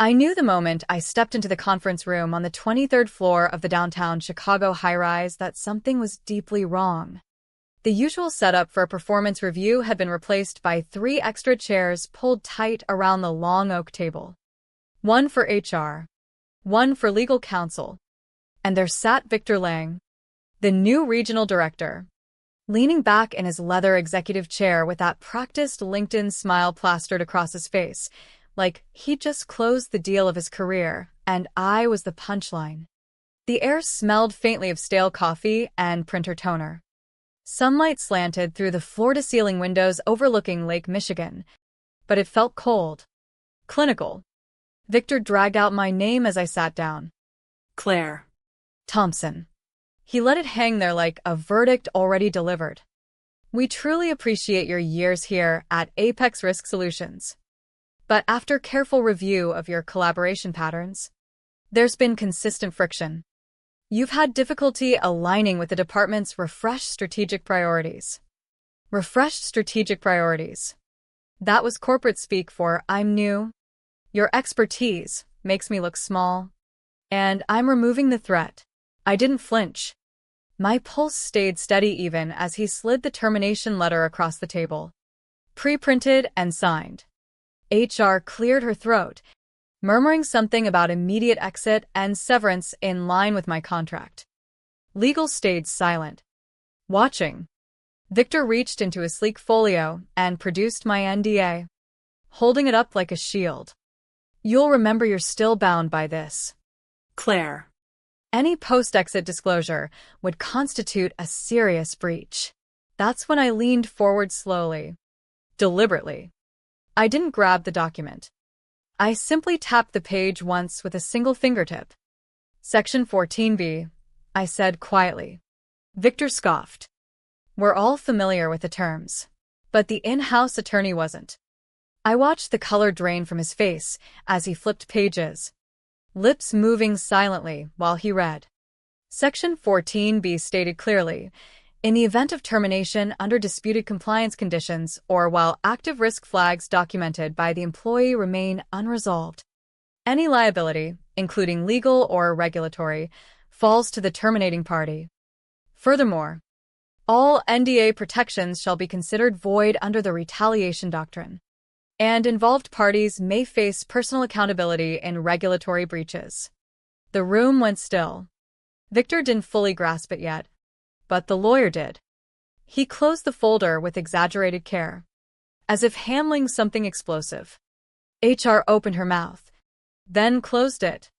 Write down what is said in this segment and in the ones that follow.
I knew the moment I stepped into the conference room on the 23rd floor of the downtown Chicago high-rise that something was deeply wrong. The usual setup for a performance review had been replaced by 3 extra chairs pulled tight around the long oak table. One for HR, one for legal counsel, and there sat Victor Lang, the new regional director, leaning back in his leather executive chair with that practiced LinkedIn smile plastered across his face, like he'd just closed the deal of his career, and I was the punchline. The air smelled faintly of stale coffee and printer toner. Sunlight slanted through the floor-to-ceiling windows overlooking Lake Michigan, but it felt cold, clinical. Victor dragged out my name as I sat down. Claire. Thompson. He let it hang there like a verdict already delivered. We truly appreciate your years here at Apex Risk Solutions. But after careful review of your collaboration patterns, there's been consistent friction. You've had difficulty aligning with the department's refreshed strategic priorities. Refreshed strategic priorities. That was corporate speak for I'm new. Your expertise makes me look small. And I'm removing the threat. I didn't flinch. My pulse stayed steady even as he slid the termination letter across the table. Pre-printed and signed. HR cleared her throat, murmuring something about immediate exit and severance in line with my contract. Legal stayed silent. Watching. Victor reached into his sleek folio and produced my NDA, holding it up like a shield. You'll remember you're still bound by this. Claire. Any post-exit disclosure would constitute a serious breach. That's when I leaned forward slowly, deliberately. I didn't grab the document. I simply tapped the page once with a single fingertip. Section 14B, I said quietly. Victor scoffed. We're all familiar with the terms, but the in-house attorney wasn't. I watched the color drain from his face as he flipped pages, lips moving silently while he read. Section 14B stated clearly, in the event of termination under disputed compliance conditions or while active risk flags documented by the employee remain unresolved, any liability, including legal or regulatory, falls to the terminating party. Furthermore, all NDA protections shall be considered void under the retaliation doctrine, and involved parties may face personal accountability in regulatory breaches. The room went still. Victor didn't fully grasp it yet, but the lawyer did. He closed the folder with exaggerated care, as if handling something explosive. HR opened her mouth, then closed it.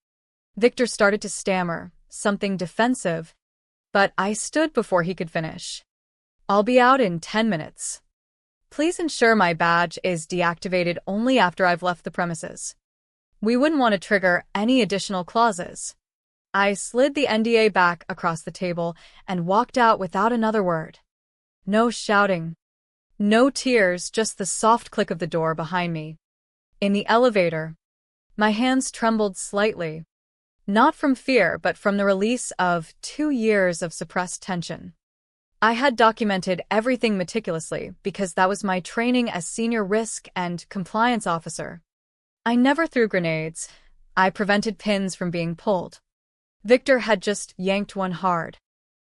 Victor started to stammer, something defensive, but I stood before he could finish. I'll be out in 10 minutes. Please ensure my badge is deactivated only after I've left the premises. We wouldn't want to trigger any additional clauses. I slid the NDA back across the table and walked out without another word. No shouting. No tears, just the soft click of the door behind me. In the elevator, my hands trembled slightly. Not from fear, but from the release of 2 years of suppressed tension. I had documented everything meticulously because that was my training as senior risk and compliance officer. I never threw grenades. I prevented pins from being pulled. Victor had just yanked one hard.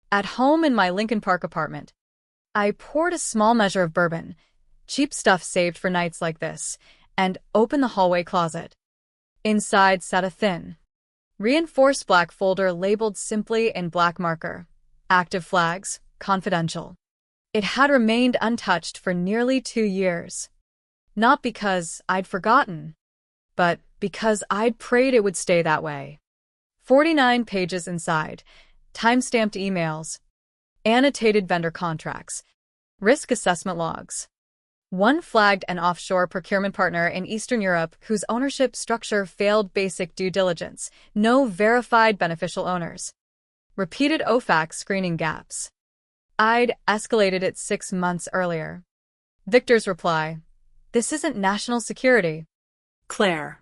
At home in my Lincoln Park apartment, I poured a small measure of bourbon, cheap stuff saved for nights like this, and opened the hallway closet. Inside sat a thin, reinforced black folder labeled simply in black marker, Active Flags, Confidential. It had remained untouched for nearly 2 years. Not because I'd forgotten, but because I'd prayed it would stay that way. 49 pages inside, time-stamped emails, annotated vendor contracts, risk assessment logs. One flagged an offshore procurement partner in Eastern Europe whose ownership structure failed basic due diligence, no verified beneficial owners. Repeated OFAC screening gaps. I'd escalated it 6 months earlier. Victor's reply, this isn't national security. Claire.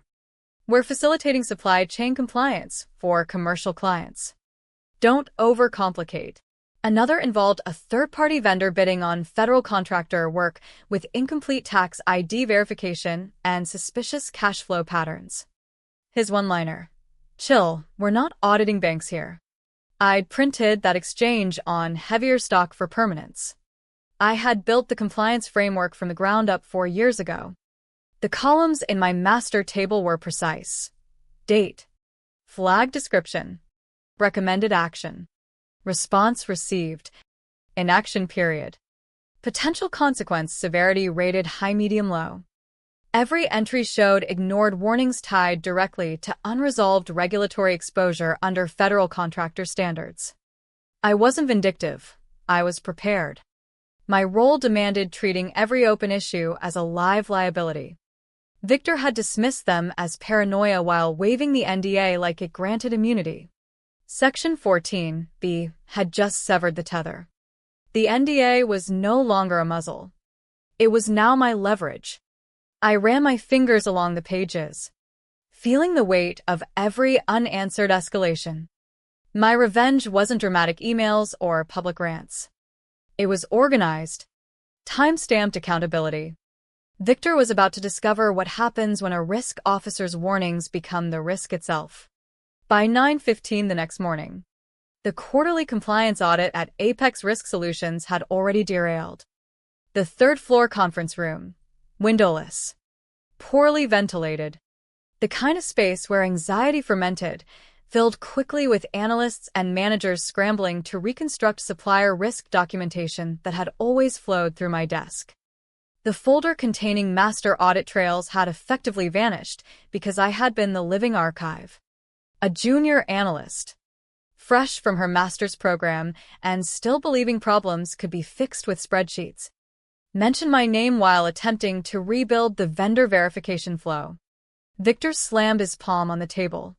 We're facilitating supply chain compliance for commercial clients. Don't overcomplicate. Another involved a third-party vendor bidding on federal contractor work with incomplete tax ID verification and suspicious cash flow patterns. His one-liner. Chill, we're not auditing banks here. I'd printed that exchange on heavier stock for permanence. I had built the compliance framework from the ground up 4 years ago. The columns in my master table were precise. Date. Flag description. Recommended action. Response received. Inaction period. Potential consequence severity rated high, medium, low. Every entry showed ignored warnings tied directly to unresolved regulatory exposure under federal contractor standards. I wasn't vindictive. I was prepared. My role demanded treating every open issue as a live liability. Victor had dismissed them as paranoia while waiving the NDA like it granted immunity. Section 14(b) had just severed the tether. The NDA was no longer a muzzle. It was now my leverage. I ran my fingers along the pages, feeling the weight of every unanswered escalation. My revenge wasn't dramatic emails or public rants. It was organized, time-stamped accountability. Victor was about to discover what happens when a risk officer's warnings become the risk itself. By 9:15 the next morning, the quarterly compliance audit at Apex Risk Solutions had already derailed. The third-floor conference room, windowless, poorly ventilated, the kind of space where anxiety fermented, filled quickly with analysts and managers scrambling to reconstruct supplier risk documentation that had always flowed through my desk. The folder containing master audit trails had effectively vanished because I had been the living archive. A junior analyst, fresh from her master's program and still believing problems could be fixed with spreadsheets, mentioned my name while attempting to rebuild the vendor verification flow. Victor slammed his palm on the table.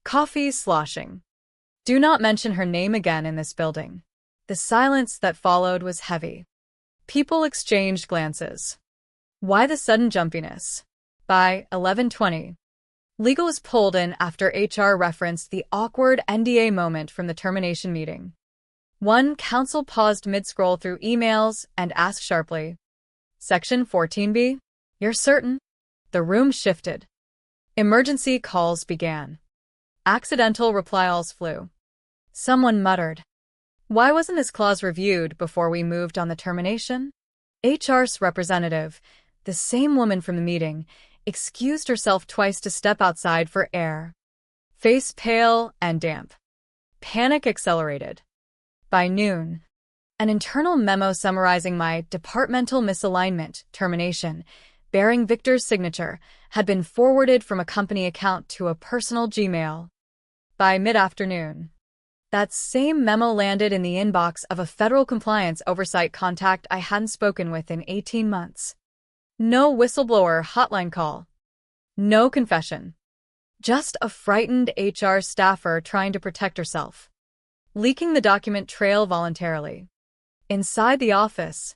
Coffee sloshing. Do not mention her name again in this building. The silence that followed was heavy. People exchanged glances. Why the sudden jumpiness? By 11:20, legal was pulled in after HR referenced the awkward NDA moment from the termination meeting. One counsel paused mid-scroll through emails and asked sharply, Section 14(b)? You're certain? The room shifted. Emergency calls began. Accidental reply-alls flew. Someone muttered, why wasn't this clause reviewed before we moved on the termination? HR's representative, the same woman from the meeting, excused herself twice to step outside for air. Face pale and damp. Panic accelerated. By noon, an internal memo summarizing my departmental misalignment termination, bearing Victor's signature, had been forwarded from a company account to a personal Gmail. By mid-afternoon, that same memo landed in the inbox of a federal compliance oversight contact I hadn't spoken with in 18 months. No whistleblower hotline call. No confession. Just a frightened HR staffer trying to protect herself, leaking the document trail voluntarily. Inside the office,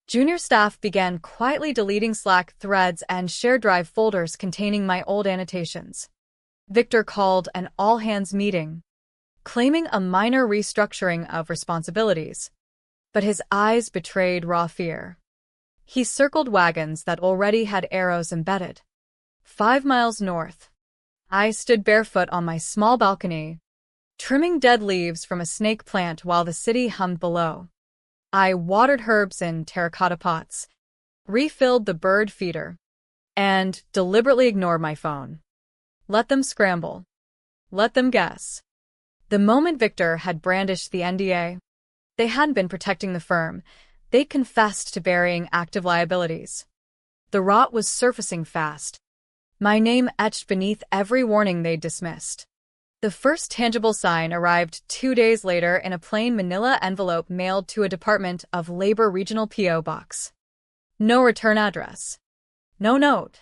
junior staff began quietly deleting Slack threads and shared drive folders containing my old annotations. Victor called an all-hands meeting, claiming a minor restructuring of responsibilities, but his eyes betrayed raw fear. He circled wagons that already had arrows embedded. 5 miles north, I stood barefoot on my small balcony, trimming dead leaves from a snake plant while the city hummed below. I watered herbs in terracotta pots, refilled the bird feeder, and deliberately ignored my phone. Let them scramble. Let them guess. The moment Victor had brandished the NDA, they hadn't been protecting the firm. They confessed to burying active liabilities. The rot was surfacing fast, my name etched beneath every warning they'd dismissed. The first tangible sign arrived 2 days later in a plain manila envelope mailed to a Department of Labor regional P.O. box. No return address. No note.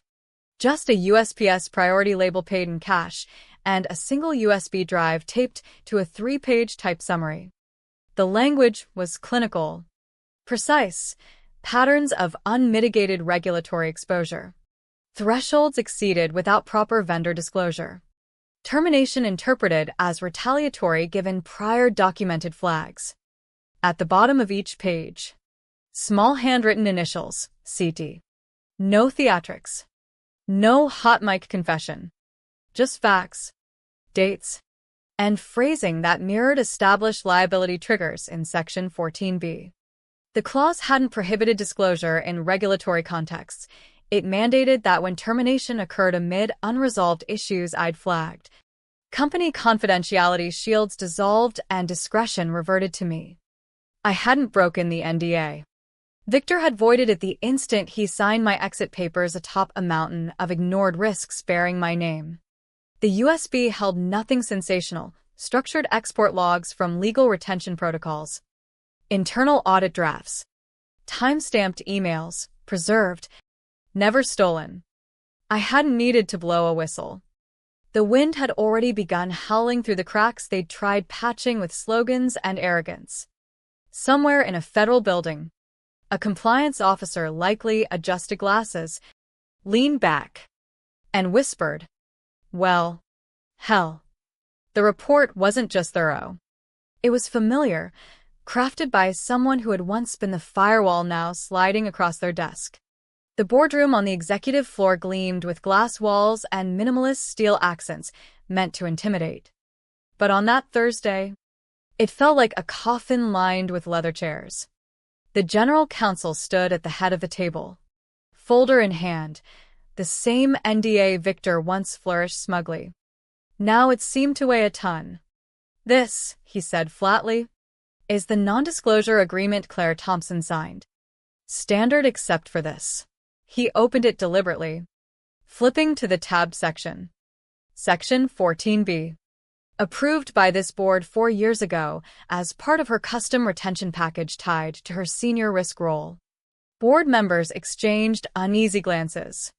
Just a USPS priority label paid in cash and a single USB drive taped to a 3-page type summary. The language was clinical, precise, patterns of unmitigated regulatory exposure. Thresholds exceeded without proper vendor disclosure. Termination interpreted as retaliatory given prior documented flags. At the bottom of each page, small handwritten initials, CT. No theatrics. No hot mic confession. Just facts, dates, and phrasing that mirrored established liability triggers in Section 14B. The clause hadn't prohibited disclosure in regulatory contexts. It mandated that when termination occurred amid unresolved issues I'd flagged, company confidentiality shields dissolved and discretion reverted to me. I hadn't broken the NDA. Victor had voided it the instant he signed my exit papers atop a mountain of ignored risks bearing my name. The USB held nothing sensational: structured export logs from legal retention protocols, internal audit drafts, time-stamped emails, preserved, never stolen. I hadn't needed to blow a whistle. The wind had already begun howling through the cracks they'd tried patching with slogans and arrogance. Somewhere in a federal building, a compliance officer likely adjusted glasses, leaned back, and whispered, "Well, hell." The report wasn't just thorough. It was familiar, crafted by someone who had once been the firewall now sliding across their desk. The boardroom on the executive floor gleamed with glass walls and minimalist steel accents meant to intimidate. But on that Thursday, it felt like a coffin lined with leather chairs. The general counsel stood at the head of the table, folder in hand, the same NDA Victor once flourished smugly. Now it seemed to weigh a ton. "This," he said flatly, "is the non-disclosure agreement Claire Thompson signed. Standard except for this." He opened it deliberately, flipping to the tabbed section. Section 14B. Approved by this board 4 years ago as part of her custom retention package tied to her senior risk role. Board members exchanged uneasy glances.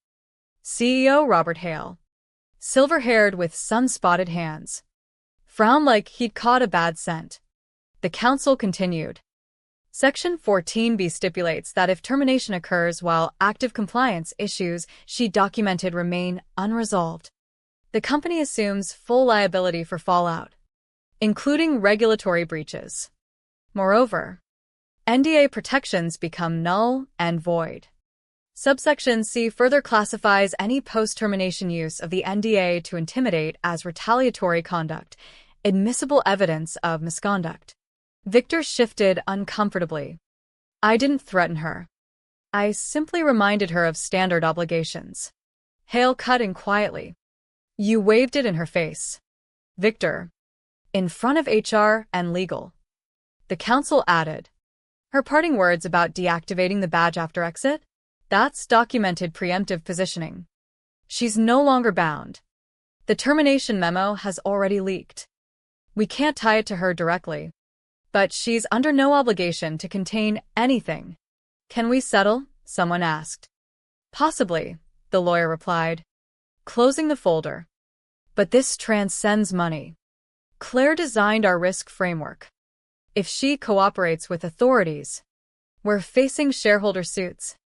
CEO Robert Hale, silver-haired with sun-spotted hands, frowned like he'd caught a bad scent. The counsel continued. Section 14B stipulates that if termination occurs while active compliance issues she documented remain unresolved, the company assumes full liability for fallout, including regulatory breaches. Moreover, NDA protections become null and void. Subsection C further classifies any post-termination use of the NDA to intimidate as retaliatory conduct, admissible evidence of misconduct. Victor shifted uncomfortably. I didn't threaten her. I simply reminded her of standard obligations. Hale cut in quietly. You waved it in her face, Victor. In front of HR and legal. The counsel added. Her parting words about deactivating the badge after exit? That's documented preemptive positioning. She's no longer bound. The termination memo has already leaked. We can't tie it to her directly. But she's under no obligation to contain anything. Can we settle? Someone asked. Possibly, the lawyer replied, closing the folder. But this transcends money. Claire designed our risk framework. If she cooperates with authorities, we're facing shareholder suits,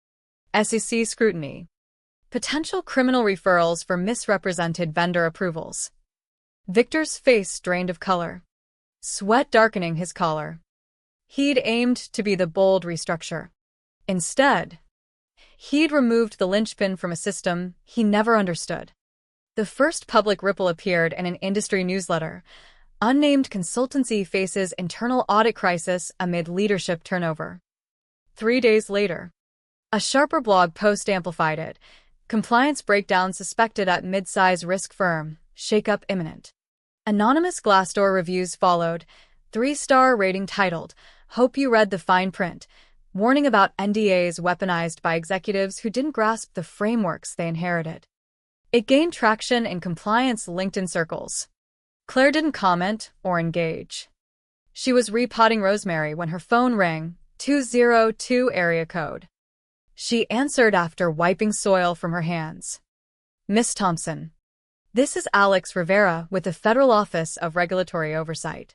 SEC scrutiny, potential criminal referrals for misrepresented vendor approvals. Victor's face drained of color, sweat darkening his collar. He'd aimed to be the bold restructure. Instead, he'd removed the linchpin from a system he never understood. The first public ripple appeared in an industry newsletter. Unnamed consultancy faces internal audit crisis amid leadership turnover. 3 days later, a sharper blog post amplified it. Compliance breakdown suspected at mid-size risk firm. Shakeup imminent. Anonymous Glassdoor reviews followed. 3-star rating titled, Hope you read the fine print. Warning about NDAs weaponized by executives who didn't grasp the frameworks they inherited. It gained traction in compliance LinkedIn circles. Claire didn't comment or engage. She was repotting rosemary when her phone rang, 202 area code. She answered after wiping soil from her hands. Miss Thompson. This is Alex Rivera with the Federal Office of Regulatory Oversight.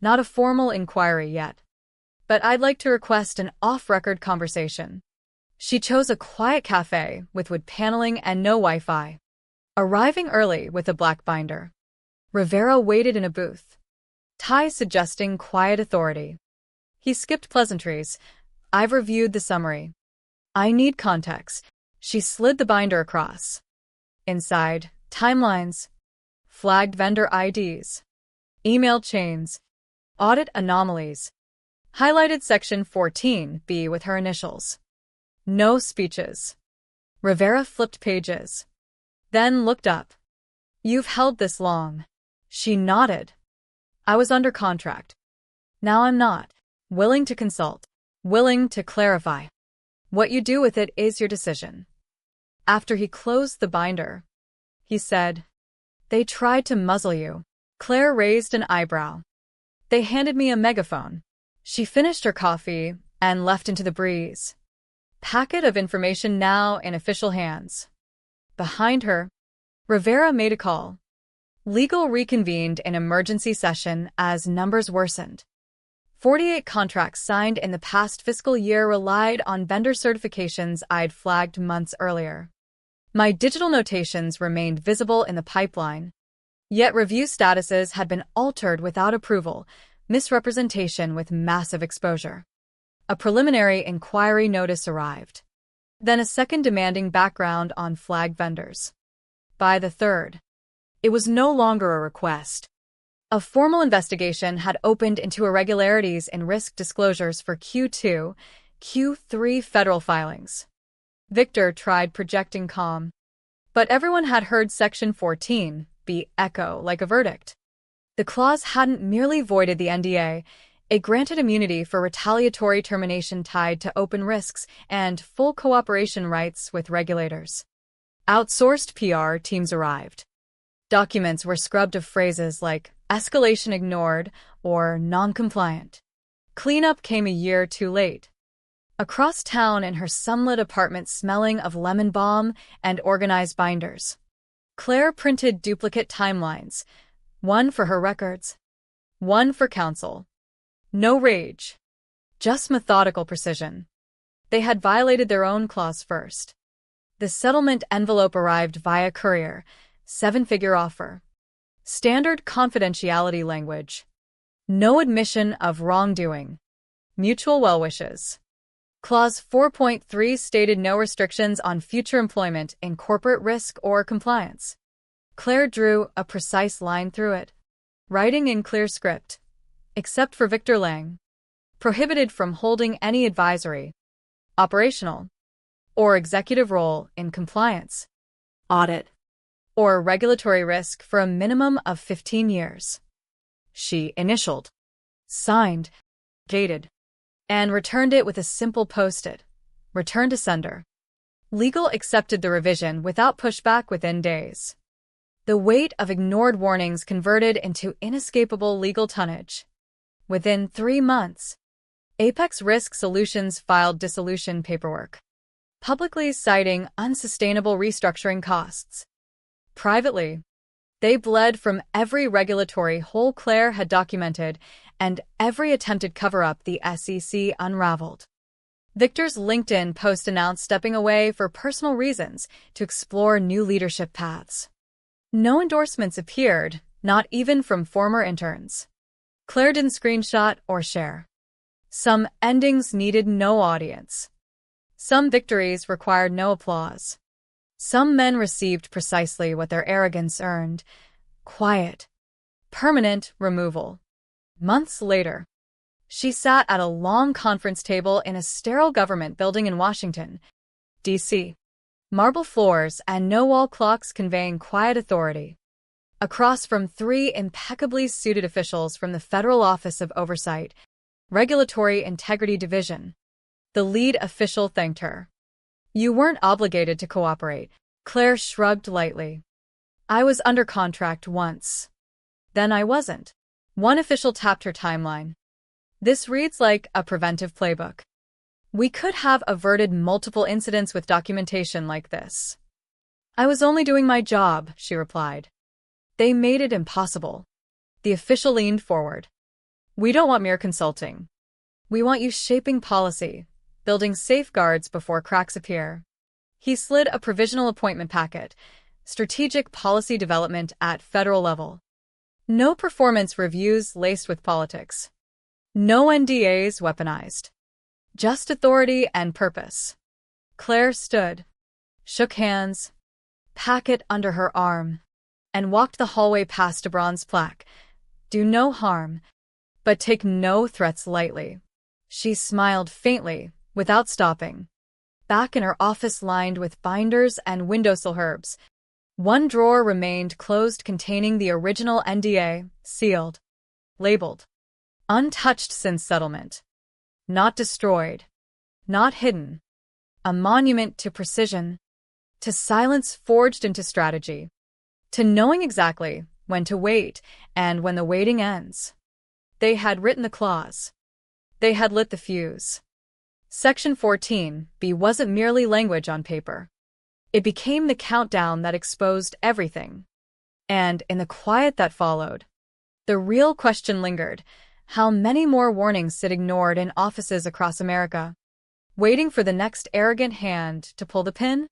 Not a formal inquiry yet, but I'd like to request an off-record conversation. She chose a quiet cafe with wood paneling and no Wi-Fi. Arriving early with a black binder, Rivera waited in a booth, tie suggesting quiet authority. He skipped pleasantries. I've reviewed the summary. I need context. She slid the binder across. Inside, timelines, flagged vendor IDs, email chains, audit anomalies. Highlighted section 14B with her initials. No speeches. Rivera flipped pages, then looked up. You've held this long. She nodded. I was under contract. Now I'm not. Willing to consult. Willing to clarify. What you do with it is your decision. After he closed the binder, he said, They tried to muzzle you. Claire raised an eyebrow. They handed me a megaphone. She finished her coffee and left into the breeze. Packet of information now in official hands. Behind her, Rivera made a call. Legal reconvened in emergency session as numbers worsened. 48 contracts signed in the past fiscal year relied on vendor certifications I'd flagged months earlier. My digital notations remained visible in the pipeline, yet review statuses had been altered without approval, misrepresentation with massive exposure. A preliminary inquiry notice arrived. Then a second demanding background on flagged vendors. By the third, it was no longer a request. A formal investigation had opened into irregularities in risk disclosures for Q2, Q3 federal filings. Victor tried projecting calm, but everyone had heard Section 14B echo like a verdict. The clause hadn't merely voided the NDA, it granted immunity for retaliatory termination tied to open risks and full cooperation rights with regulators. Outsourced PR teams arrived. Documents were scrubbed of phrases like escalation ignored or non-compliant. Cleanup came a year too late. Across town in her sunlit apartment smelling of lemon balm and organized binders, Claire printed duplicate timelines, one for her records, one for counsel. No rage, just methodical precision. They had violated their own clause first. The settlement envelope arrived via courier, 7-figure offer. Standard confidentiality language. No admission of wrongdoing. Mutual well wishes. Clause 4.3 stated no restrictions on future employment in corporate risk or compliance. Claire drew a precise line through it, writing in clear script. Except for Victor Lang. Prohibited from holding any advisory, operational, or executive role in compliance, audit, or regulatory risk for a minimum of 15 years. She initialed, signed, dated, and returned it with a simple post-it. Return to sender. Legal accepted the revision without pushback within days. The weight of ignored warnings converted into inescapable legal tonnage. Within 3 months, Apex Risk Solutions filed dissolution paperwork, publicly citing unsustainable restructuring costs. Privately, they bled from every regulatory hole Claire had documented and every attempted cover-up the SEC unraveled. Victor's LinkedIn post announced stepping away for personal reasons to explore new leadership paths. No endorsements appeared, not even from former interns. Claire didn't screenshot or share. Some endings needed no audience. Some victories required no applause. Some men received precisely what their arrogance earned: quiet, permanent removal. Months later, she sat at a long conference table in a sterile government building in Washington, D.C. Marble floors and no-wall clocks conveying quiet authority. Across from 3 impeccably suited officials from the Federal Office of Oversight, Regulatory Integrity Division. The lead official thanked her. You weren't obligated to cooperate. Claire shrugged lightly. I was under contract once. Then I wasn't. One official tapped her timeline. This reads like a preventive playbook. We could have averted multiple incidents with documentation like this. I was only doing my job, she replied. They made it impossible. The official leaned forward. We don't want mere consulting. We want you shaping policy, building safeguards before cracks appear. He slid a provisional appointment packet, strategic policy development at federal level. No performance reviews laced with politics. No NDAs weaponized. Just authority and purpose. Claire stood, shook hands, packet under her arm. and walked the hallway past a bronze plaque. Do no harm, but take no threats lightly. She smiled faintly, without stopping. Back in her office lined with binders and windowsill herbs, one drawer remained closed containing the original NDA, sealed, labeled, untouched since settlement. Not destroyed, not hidden. A monument to precision, to silence forged into strategy, to knowing exactly when to wait and when the waiting ends. They had written the clause. They had lit the fuse. Section 14B wasn't merely language on paper. It became the countdown that exposed everything. And in the quiet that followed, the real question lingered: how many more warnings sit ignored in offices across America, waiting for the next arrogant hand to pull the pin?